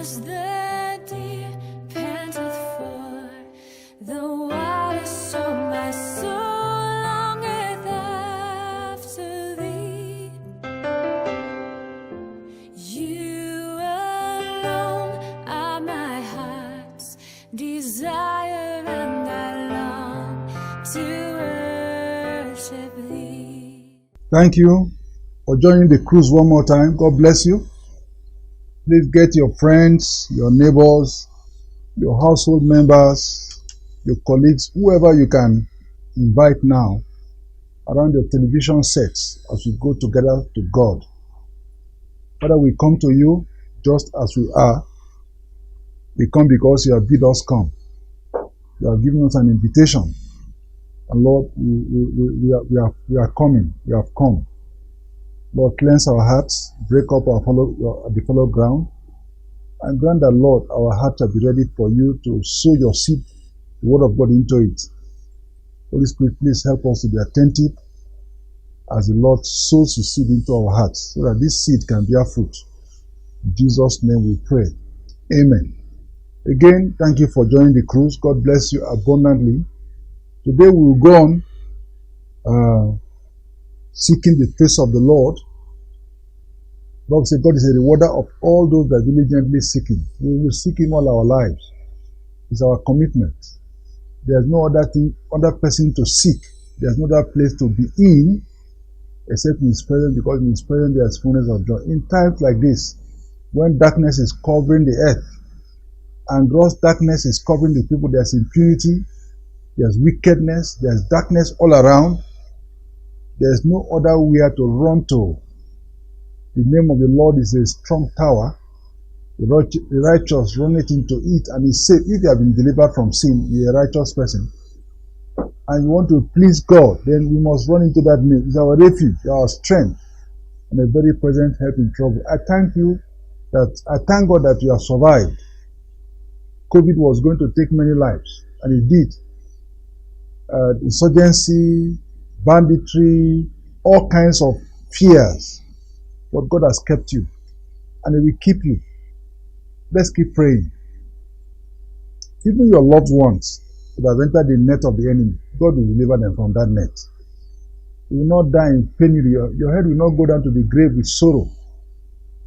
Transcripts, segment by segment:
as the deer panteth for the water, so my soul longeth after thee. You alone are my heart's desire, and I long to worship thee. Thank you for joining the cruise one more time. God bless you. Please get your friends, your neighbors, your household members, your colleagues, whoever you can invite now around your television sets as we go together to God. Father, we come to you just as we are. We come because you have bid us come. You have given us an invitation. And Lord, we are coming. We have come. Lord, cleanse our hearts, break up the fallow ground, and grant that, Lord, our hearts shall be ready for you to sow your seed, the word of God, into it. Holy Spirit, please help us to be attentive as the Lord sows his seed into our hearts, so that this seed can bear fruit. In Jesus' name we pray. Amen. Again, thank you for joining the cruise. God bless you abundantly. Today we will go on seeking the face of the Lord. God said God is a rewarder of all those that diligently seek him. We will seek him all our lives. It's our commitment. There's no other person to seek. There's no other place to be in except in his presence, because in his presence there's fullness of joy. In times like this, when darkness is covering the earth and gross darkness is covering the people, there's impunity, there's wickedness, there's darkness all around. There's no other way to run to. The name of the Lord is a strong tower. The righteous run it into it and is safe. If you have been delivered from sin, you're a righteous person, and you want to please God, then we must run into that name. It's our refuge, our strength, and a very present help in trouble. I thank God that you have survived. COVID was going to take many lives, and it did. Insurgency, banditry, all kinds of fears. But God has kept you, and he will keep you. Let's keep praying. Even your loved ones that have entered the net of the enemy, God will deliver them from that net. You will not die in penury. Your head will not go down to the grave with sorrow.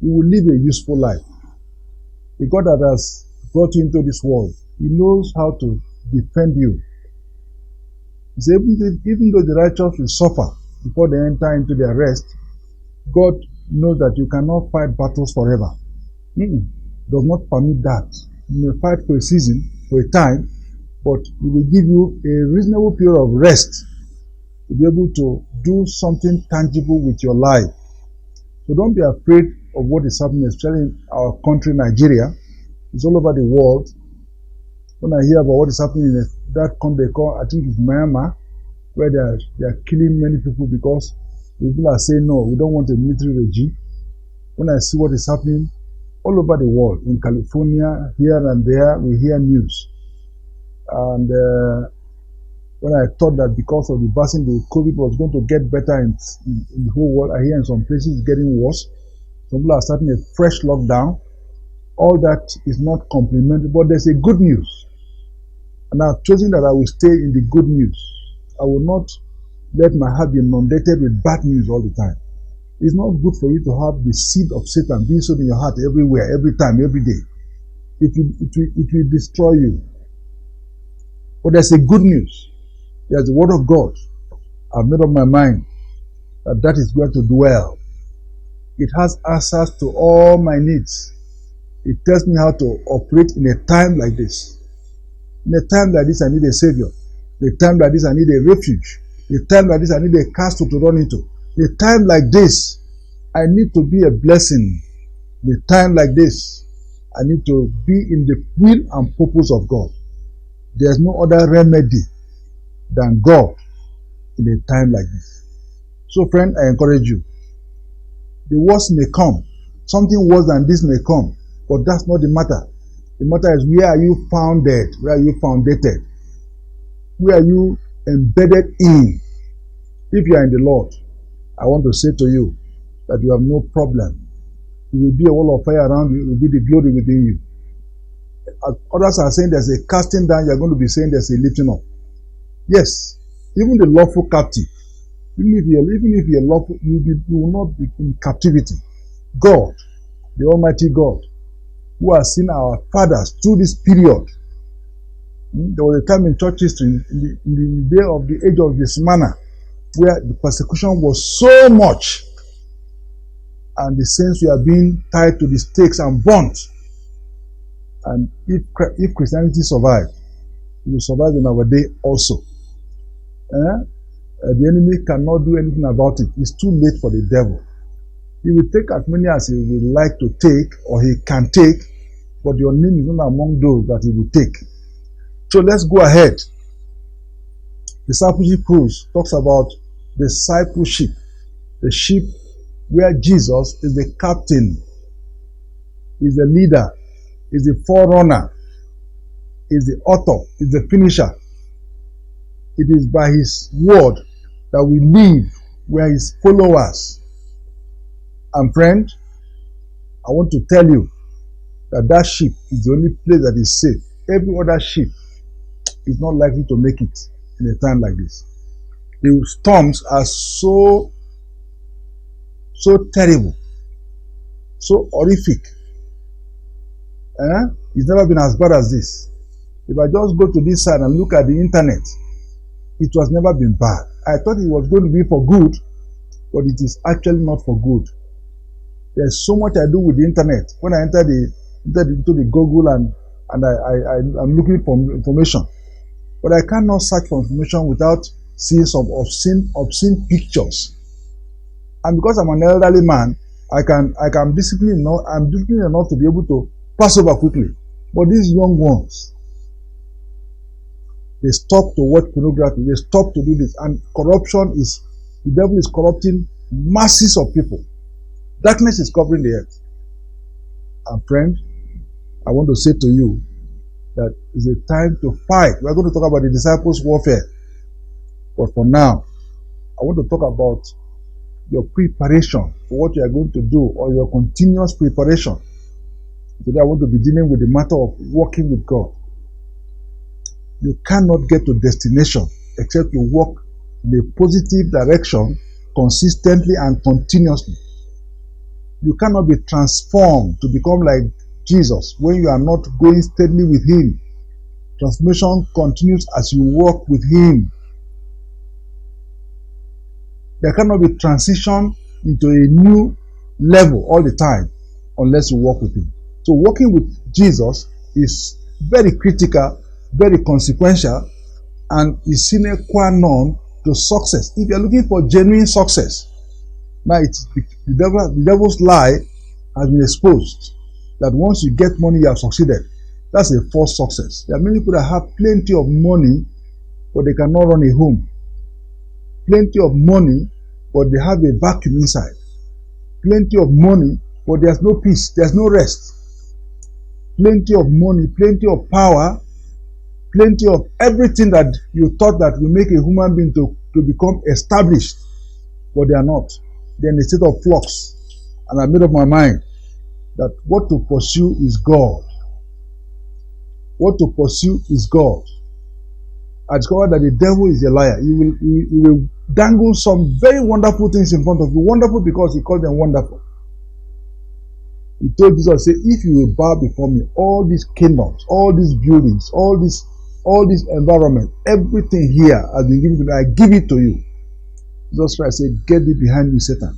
You will live a useful life. The God that has brought you into this world, he knows how to defend you. He said, even though the righteous will suffer before they enter into their rest, God knows that you cannot fight battles forever. Does not permit that. You may fight for a season, for a time, but he will give you a reasonable period of rest to be able to do something tangible with your life. So don't be afraid of what is happening, especially in our country, Nigeria. It's all over the world. When I hear about what is happening in that country called, I think it's Myanmar, where they are killing many people because people are saying, no, we don't want a military regime. When I see what is happening all over the world, in California, here and there, we hear news. And when I thought that because of the vaccine, the COVID was going to get better in the whole world, I hear in some places it's getting worse. Some people are starting a fresh lockdown. All that is not complimentary, but there's a good news. And I've chosen that I will stay in the good news. I will not let my heart be inundated with bad news all the time. It's not good for you to have the seed of Satan being sown in your heart everywhere, every time, every day. It will destroy you. But there's a good news. There's the word of God. I've made up my mind that is going to dwell. It has answers to all my needs. It tells me how to operate in a time like this. In a time like this, I need a savior. In a time like this, I need a refuge. In a time like this, I need a castle to run into. In a time like this, I need to be a blessing. In a time like this, I need to be in the will and purpose of God. There's no other remedy than God in a time like this. So friend, I encourage you. The worst may come. Something worse than this may come. But that's not the matter. The matter is, where are you founded? Where are you foundated? Where are you embedded in? If you are in the Lord, I want to say to you that you have no problem. It will be a wall of fire around you. It will be the glory within you. Others are saying there's a casting down, you're going to be saying there's a lifting up. Yes, even the lawful captive, even if you're lawful, you will not be in captivity. God, the Almighty God, who has seen our fathers through this period. There was a time in church history, in the day of the age of this manner, where the persecution was so much, and the saints were being tied to the stakes and burnt. And if Christianity survived, it will survive in our day also. The enemy cannot do anything about it. It's too late for the devil. He will take as many as he would like to take, or he can take, but your name is not among those that he will take. So let's go ahead. Discipleship Cruise talks about discipleship, the ship where Jesus is the captain, is the leader, is the forerunner, is the author, is the finisher. It is by his word that we live. We are his followers. And friend, I want to tell you that ship is the only place that is safe. Every other ship is not likely to make it in a time like this. The storms are so terrible, so horrific. It's never been as bad as this. If I just go to this side and look at the internet, it was never been bad. I thought it was going to be for good, but it is actually not for good. There's so much I do with the internet. When I enter into the Google and I'm looking for information, but I cannot search for information without seeing some obscene pictures. And because I'm an elderly man, I'm disciplined enough to be able to pass over quickly. But these young ones, they stop to watch pornography, they stop to do this, and the devil is corrupting masses of people. Darkness is covering the earth. And friend, I want to say to you that it's a time to fight. We're going to talk about the disciples' warfare. But for now, I want to talk about your preparation for what you are going to do, or your continuous preparation. Today I want to be dealing with the matter of walking with God. You cannot get to destination except you walk in a positive direction consistently and continuously. You cannot be transformed to become like Jesus when you are not going steadily with him. Transformation continues as you walk with him. There cannot be transition into a new level all the time unless you walk with him. So walking with Jesus is very critical, very consequential, and is sine qua non to success. If you're looking for genuine success, now the devil's lie has been exposed that once you get money, you have succeeded. That's a false success. There are many people that have plenty of money, but they cannot run a home. Plenty of money, but they have a vacuum inside. Plenty of money, but there's no peace, there's no rest. Plenty of money, plenty of power, plenty of everything that you thought that will make a human being to become established, but they are not. They're in a state of flux. And I made up my mind that what to pursue is God. What to pursue is God. I discovered that the devil is a liar. He will dangle some very wonderful things in front of you. Wonderful because he called them wonderful. He told Jesus, say, if you will bow before me, all these kingdoms, all these buildings, all this environment, everything here has been given to me, I give it to you. Jesus Christ said, get thee behind me, Satan.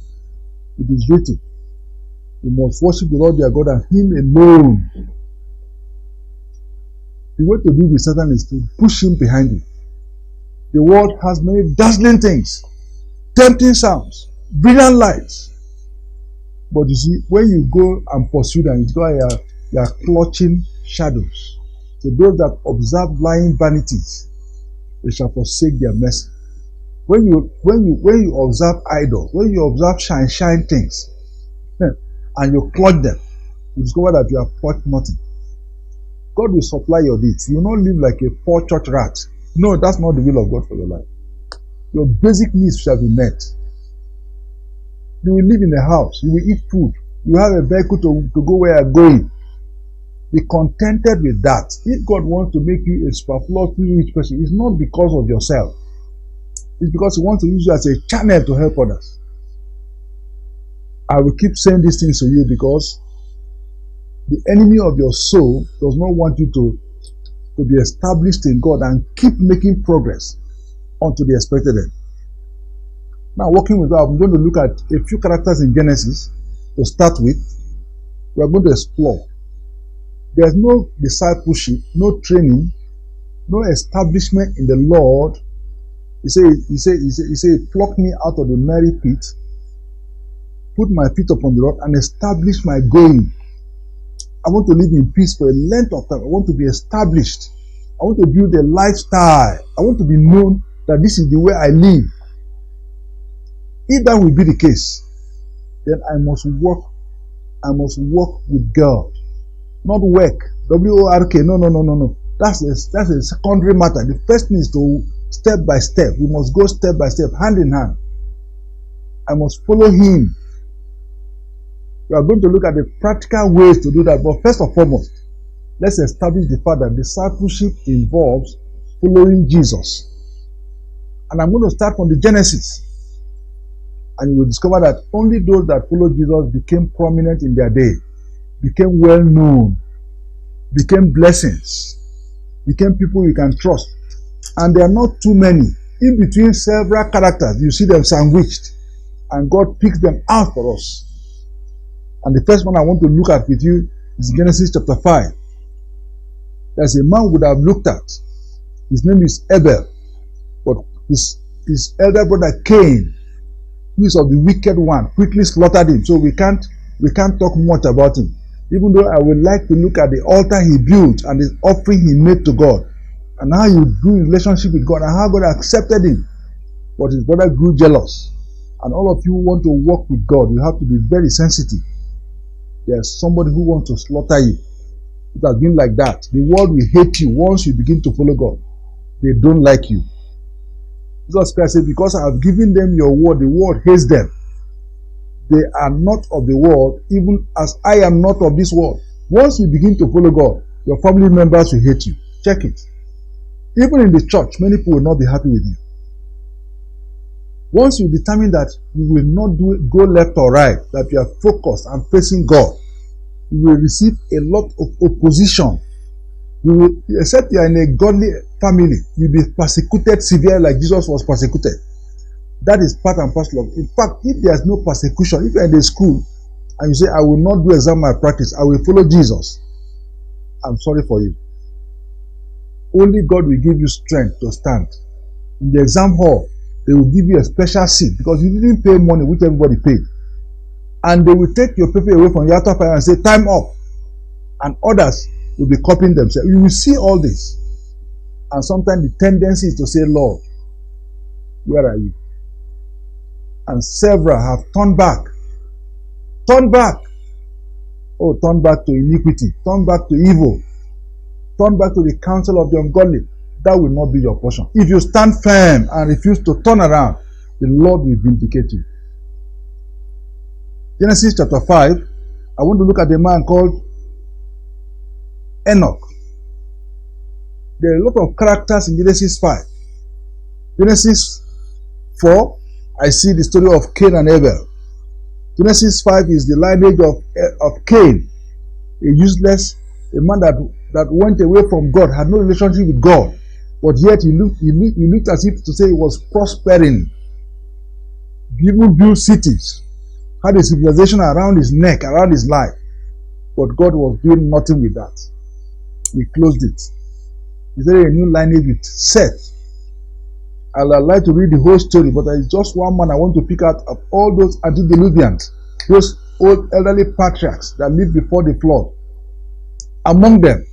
It is written, you must worship the Lord your God and him alone. The way to deal with Satan is to push him behind you. The world has many dazzling things, tempting sounds, brilliant lights. But you see, when you go and pursue them, you are clutching shadows. So those that observe lying vanities, they shall forsake their mercy. When you observe idols, when you observe shine things, and you clutch them, you discover that you have clutched nothing. God will supply your needs. You will not live like a poor church rat. No, that's not the will of God for your life. Your basic needs shall be met. You will live in a house. You will eat food. You have a vehicle to go where you are going. Be contented with that. If God wants to make you a superfluously rich person, it's not because of yourself. It's because He wants to use you as a channel to help others. I will keep saying these things to you because the enemy of your soul does not want you to be established in God and keep making progress unto the expected end. Now, working with God, I'm going to look at a few characters in Genesis to start with. We are going to explore. There's no discipleship, no training, no establishment in the Lord. He said, pluck me out of the merry pit, put my feet upon the rock, and establish my going. I want to live in peace for a length of time. I want to be established. I want to build a lifestyle. I want to be known that this is the way I live. If that will be the case, then I must work. I must work with God. Not work. W-O-R-K. No. That's a secondary matter. The first thing is to step by step. We must go step by step, hand in hand. I must follow Him. We are going to look at the practical ways to do that. But first and foremost, let's establish the fact that discipleship involves following Jesus. And I'm going to start from the Genesis. And you will discover that only those that followed Jesus became prominent in their day, became well known, became blessings, became people you can trust. And there are not too many. In between several characters, you see them sandwiched. And God picks them out for us. And the first one I want to look at with you is Genesis chapter 5. There's a man we would have looked at. His name is Abel. But his elder brother Cain, who is of the wicked one, quickly slaughtered him. So we can't talk much about him. Even though I would like to look at the altar he built and the offering he made to God, and how he grew in relationship with God, and how God accepted him. But his brother grew jealous. And all of you who want to walk with God, you have to be very sensitive. There's somebody who wants to slaughter you. It has been like that. The world will hate you once you begin to follow God. They don't like you. Jesus Christ said, because I have given them your word, the world hates them. They are not of the world, even as I am not of this world. Once you begin to follow God, your family members will hate you. Check it. Even in the church, many people will not be happy with you. Once you determine that you will not go left or right, that you are focused and facing God, you will receive a lot of opposition. You will, except you are in a godly family, you'll be persecuted severely like Jesus was persecuted. That is part and parcel of it. In fact, if there is no persecution, if you are in a school and you say, I will not do exam malpractice, I will follow Jesus, I'm sorry for you. Only God will give you strength to stand. In the exam hall, they will give you a special seat because you didn't pay money which everybody paid. And they will take your paper away from you after 5 and say, time up. And others will be copying themselves. You will see all this. And sometimes the tendency is to say, Lord, where are you? And several have turned back. Turn back. Oh, turn back to iniquity. Turn back to evil. Turn back to the counsel of the ungodly. That will not be your portion. If you stand firm and refuse to turn around, the Lord will vindicate you. Genesis chapter 5, I want to look at a man called Enoch. There are a lot of characters in Genesis 5. Genesis 4, I see the story of Cain and Abel. Genesis 5 is the lineage of Cain, a man that went away from God, had no relationship with God. But yet he looked as if to say he was prospering. People built cities, had a civilization around his neck, around his life. But God was doing nothing with that. He closed it. He said a new lineage with Seth. I'd like to read the whole story, but there is just one man I want to pick out of all those antediluvians, those old elderly patriarchs that lived before the flood. Among them,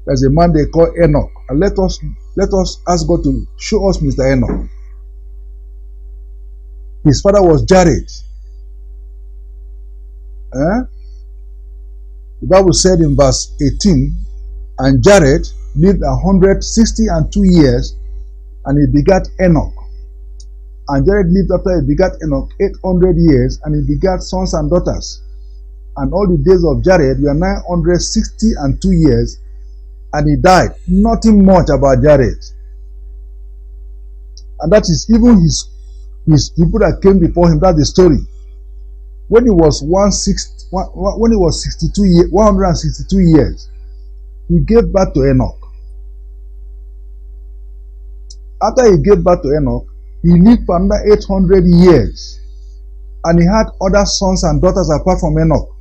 there's a man they call Enoch. And let us ask God to show us Mr. Enoch. His father was Jared. The Bible said in verse 18, and Jared lived 162 years, and he begat Enoch. And Jared lived after he begat Enoch 800 years, and he begat sons and daughters. And all the days of Jared were 962 years, and he died. Nothing much about Jared. And that is even his people that came before him. That's the story. When he was 162 years, he gave birth to Enoch. After he gave birth to Enoch, he lived for another 800 years. And he had other sons and daughters apart from Enoch.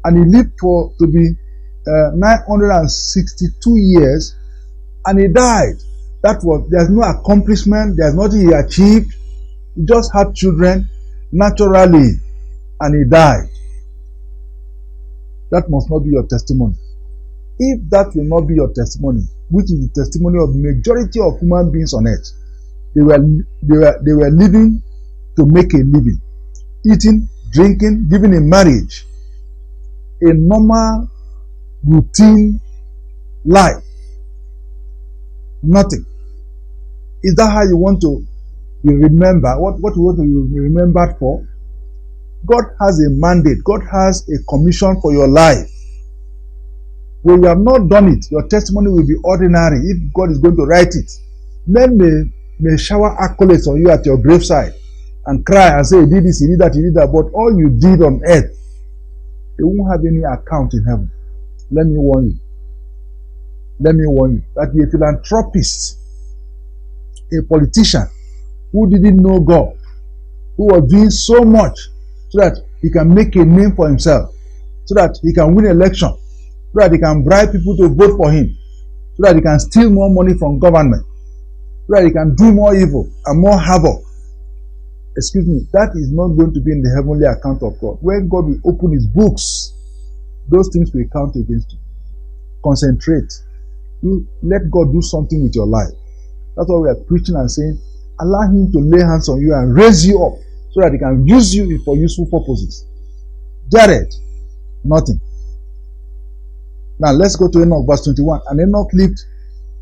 And he lived to be 962 years, and he died. There's no accomplishment, there's nothing he achieved. He just had children naturally, and he died. That must not be your testimony. If that will not be your testimony, which is the testimony of the majority of human beings on earth, they were living to make a living, eating, drinking, giving in marriage, a normal, routine life. Nothing. Is that how you want to be remembered? What you want to be remembered for? God has a mandate. God has a commission for your life. When you have not done it, your testimony will be ordinary if God is going to write it. Men may shower accolades on you at your graveside and cry and say, you did this, you did that, you did that, but all you did on earth, they won't have any account in heaven. Let me warn you. Let me warn you that you're a philanthropist, a politician who didn't know God, who was doing so much so that he can make a name for himself, so that he can win election, so that he can bribe people to vote for him, so that he can steal more money from government, so that he can do more evil and more havoc. Excuse me, that is not going to be in the heavenly account of God. When God will open his books, those things will count against you. Concentrate. Let God do something with your life. That's why we are preaching and saying, allow him to lay hands on you and raise you up so that he can use you for useful purposes. Jared, nothing. Now let's go to Enoch, verse 21. And Enoch lived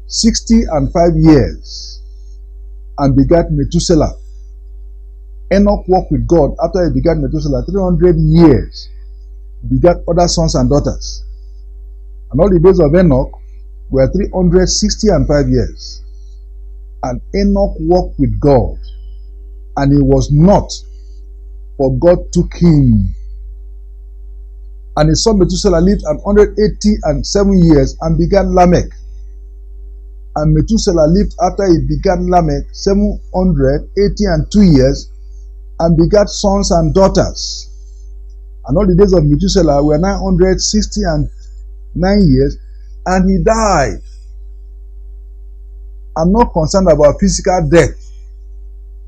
65 years and begat Methuselah. Enoch walked with God after he begat Methuselah 300 years, begat other sons and daughters. And all the days of Enoch were 365 years. And Enoch walked with God, and he was not, for God took him. And his son Methuselah lived 187 years and begat Lamech. And Methuselah lived after he begat Lamech 782 years and begat sons and daughters. And all the days of Methuselah were 969 years, and he died. I'm not concerned about physical death.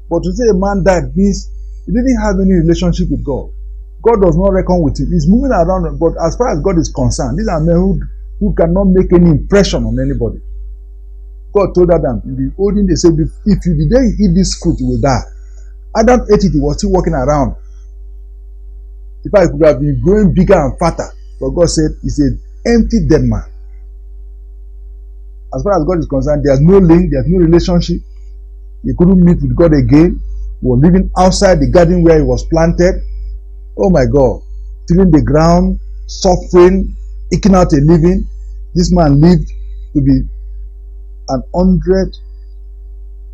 But to say a man died means he didn't have any relationship with God. God does not reckon with him. He's moving around, but as far as God is concerned, these are men who cannot make any impression on anybody. God told Adam, in the olden days, they said, if you the day you eat this fruit, you will die. Adam ate it, he was still walking around. In fact, he could have been growing bigger and fatter. But God said, he's an empty dead man. As far as God is concerned, there's no link, there's no relationship. He couldn't meet with God again. He was living outside the garden where he was planted. Oh my God. Tilling the ground, suffering, eking out a living. This man lived to be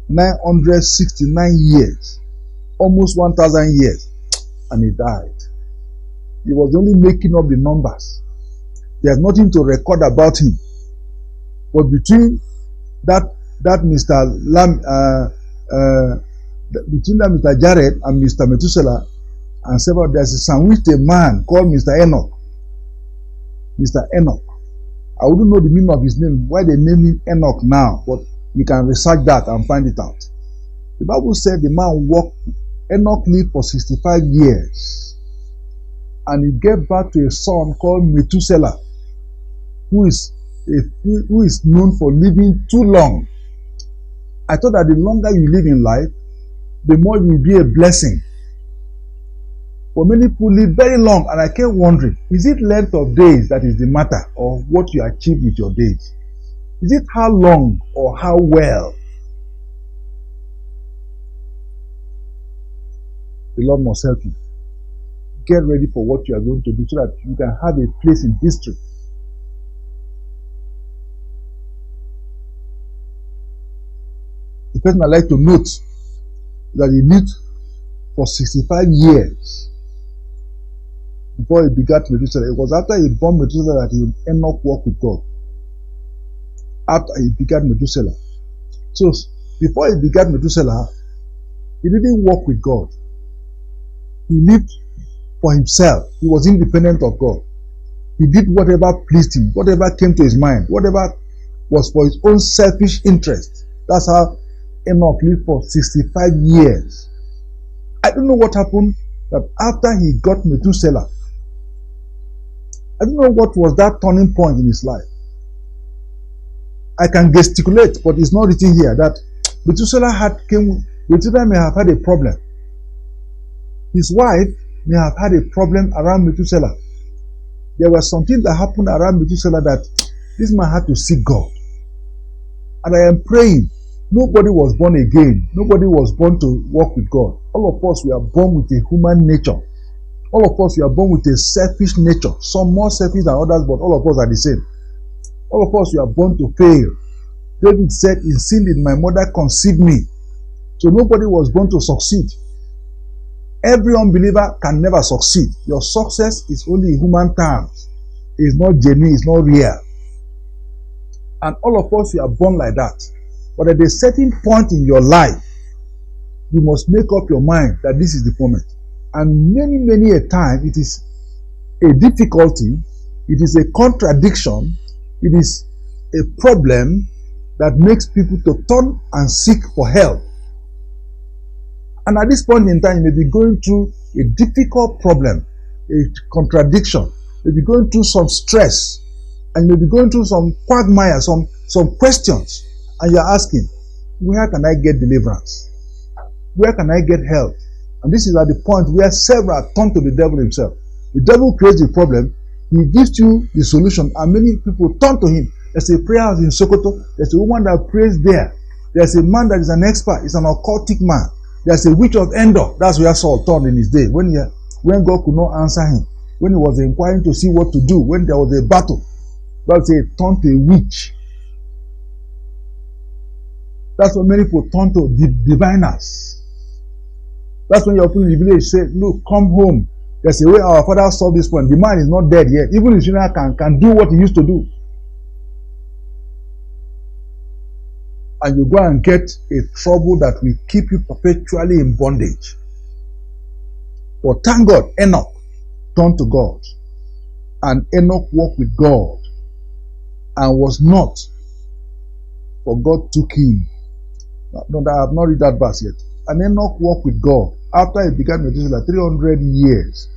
969 years. Almost 1,000 years. And he died. He was only making up the numbers. There's nothing to record about him. But between that Mr. Jared and Mr. Methuselah and several, there's a sandwiched a man called Mr. Enoch. Mr. Enoch. I wouldn't know the meaning of his name, why they name him Enoch now, but you can research that and find it out. The Bible said the man walked, Enoch lived for 65 years, and he gave birth to a son called Methuselah, who is known for living too long. I thought that the longer you live in life, the more you will be a blessing. But many people live very long, and I kept wondering, is it length of days that is the matter, or what you achieve with your days? Is it how long or how well? The Lord must help you. get ready for what you are going to do so that you can have a place in history. The person I like to note that he lived for 65 years before he begat Methuselah. It was after he born Methuselah that Enoch walked with God. After he begat Methuselah. So before he begat Methuselah, he didn't walk with God. He lived for himself. He was independent of God. He did whatever pleased him, whatever came to his mind, whatever was for his own selfish interest. That's how Enoch lived for 65 years. I don't know what happened that after he got Methuselah. I don't know what was that turning point in his life. I can gesticulate, but it's not written here that Methuselah may have had a problem. His wife may have had a problem around Methuselah. There was something that happened around Methuselah that this man had to seek God. And I am praying. Nobody was born again. Nobody was born to walk with God. All of us, we are born with a human nature. All of us, we are born with a selfish nature. Some more selfish than others, but all of us are the same. All of us, we are born to fail. David said, "In sin did my mother conceive me." So nobody was born to succeed. Every unbeliever can never succeed. Your success is only in human terms. It's not genuine, it's not real. And all of us, we are born like that. But at a certain point in your life, you must make up your mind that this is the moment. And many a time, it is a difficulty, it is a contradiction, it is a problem that makes people to turn and seek for help. And at this point in time, you may be going through a difficult problem, a contradiction, you may be going through some stress, and you may be going through some quagmire, some questions, and you're asking, where can I get deliverance? Where can I get help? And this is at the point where several turn to the devil himself. The devil creates the problem, he gives you the solution, and many people turn to him. There's a prayer house in Sokoto, there's a woman that prays there. There's a man that is an expert, he's an occultic man. There's a witch of Endor. That's where Saul turned in his day. When God could not answer him. When he was inquiring to see what to do. When there was a battle. God said, turn to a witch. That's what many people turn to diviners. That's when your people in the village say, look, come home. There's a way our father solved this problem. The man is not dead yet. Even his children can do what he used to do. And you go and get a trouble that will keep you perpetually in bondage. But thank God, Enoch turned to God. And Enoch walked with God. And was not, for God took him. No, I have not read that verse yet. And Enoch walked with God. After he began Methuselah, 300 years.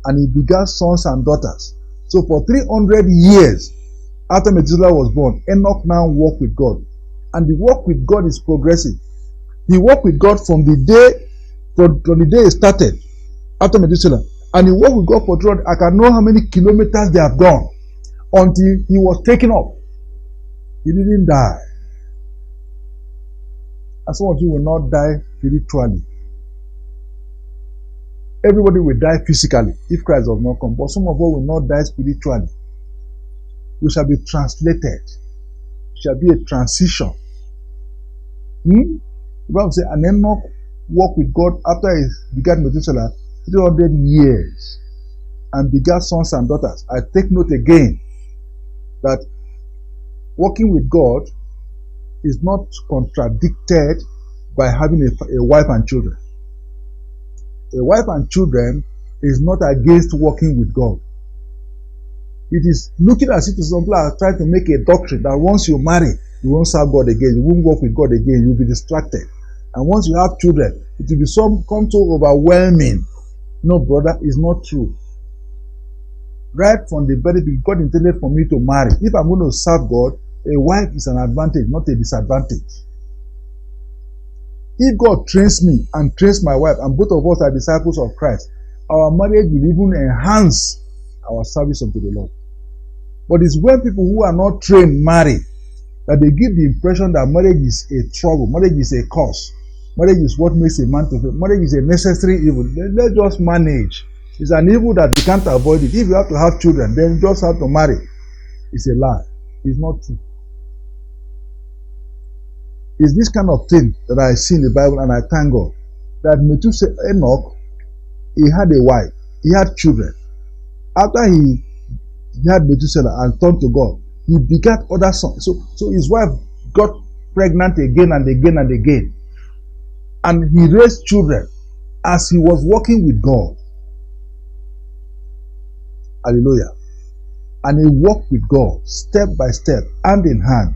And he begat sons and daughters. So for 300 years, after Methuselah was born, Enoch now walked with God. And the walk with God is progressive. He walked with God from the day he started, after Methuselah. And he walked with God for 300. I can know how many kilometers they have gone until he was taken up. He didn't die. And some of you will not die spiritually. Everybody will die physically if Christ does not come. But some of us will not die spiritually. We shall be translated. It shall be a transition. The Bible says, and Enoch walked with God after he begat Methuselah 300 years and begat sons and daughters. I take note again that walking with God is not contradicted by having a wife and children. A wife and children is not against walking with God. It is looking as if some people are trying to make a doctrine that once you marry, you won't serve God again, you won't walk with God again, you'll be distracted. And once you have children, it will be come so overwhelming. No, brother, it's not true. Right from the very beginning, God intended for me to marry. If I'm going to serve God, a wife is an advantage, not a disadvantage. If God trains me and trains my wife, and both of us are disciples of Christ, our marriage will even enhance our service unto the Lord. But it's when people who are not trained marry that they give the impression that marriage is a trouble, marriage is a curse, marriage is what makes a man to fail, marriage is a necessary evil. Let's just manage. It's an evil that you can't avoid it. If you have to have children, then you just have to marry. It's a lie. It's not true. It's this kind of thing that I see in the Bible, and I thank God that Methuselah, Enoch, he had a wife, he had children. After he had Methuselah and turned to God, he begat other sons. So his wife got pregnant again and again and again. And he raised children as he was walking with God. Hallelujah. And he walked with God step by step, hand in hand.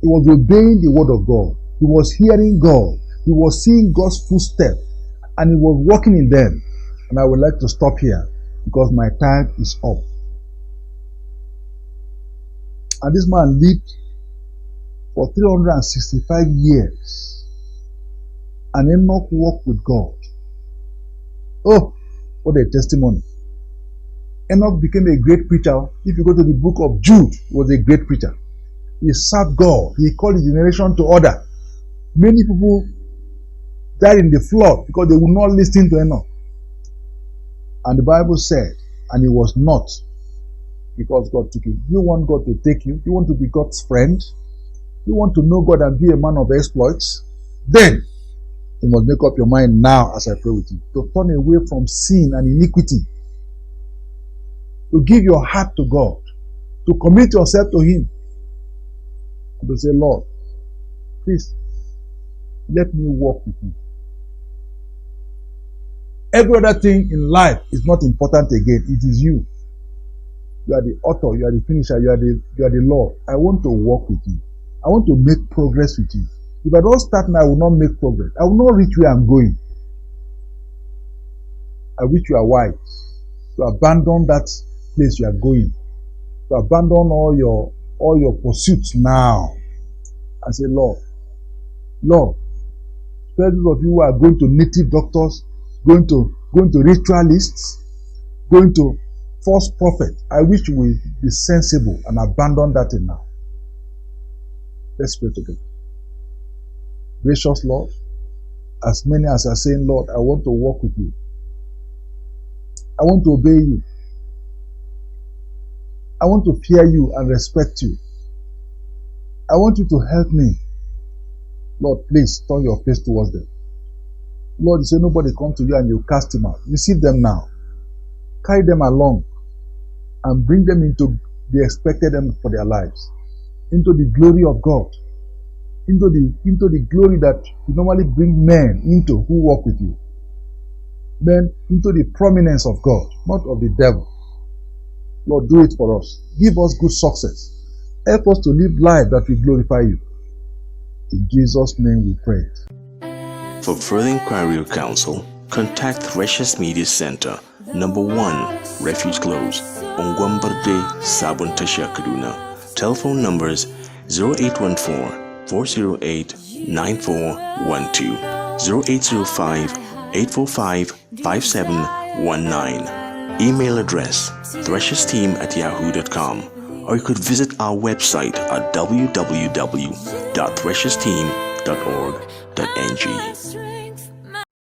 He was obeying the word of God. He was hearing God. He was seeing God's footsteps. And he was walking in them. And I would like to stop here because my time is up. And this man lived for 365 years. And Enoch walked with God. Oh, what a testimony. Enoch became a great preacher. If you go to the book of Jude, he was a great preacher. He served God. He called his generation to order. Many people died in the flood because they would not listen to Enoch. And the Bible said, and he was not, because God took him. You want God to take you? You want to be God's friend? You want to know God and be a man of exploits? Then you must make up your mind now as I pray with you, to turn away from sin and iniquity, to give your heart to God, to commit yourself to Him, and to say, Lord, please, let me walk with you. Every other thing in life is not important again. It is you. You are the author, you are the finisher, you are the Lord. I want to walk with you. I want to make progress with you. If I don't start now, I will not make progress. I will not reach where I'm going. I wish you are wise to abandon that place you are going. To abandon all your pursuits now. And say, Lord, especially those of you who are going to native doctors, going to ritualists, going to false prophets, I wish you will be sensible and abandon that thing now. Let's pray together. Gracious Lord, as many as are saying, Lord, I want to walk with you. I want to obey you. I want to fear you and respect you. I want you to help me. Lord, please turn your face towards them. Lord, you say nobody come to you and you cast him out. Receive them now. Carry them along and bring them into the expected end for their lives. Into the glory of God. Into the glory that you normally bring men into who walk with you. Men into the prominence of God, not of the devil. Lord, do it for us. Give us good success. Help us to live life that will glorify you. In Jesus' name we pray. For further inquiry or counsel, contact Threshers Media Center, number 1, Refuge Close, Ongwamberde, Sabon Tasha, Kaduna. Telephone numbers 0814-408-9412, 0805-845-5719. Email address threshersteam@yahoo.com, or you could visit our website at www.threshersteam.org.ng.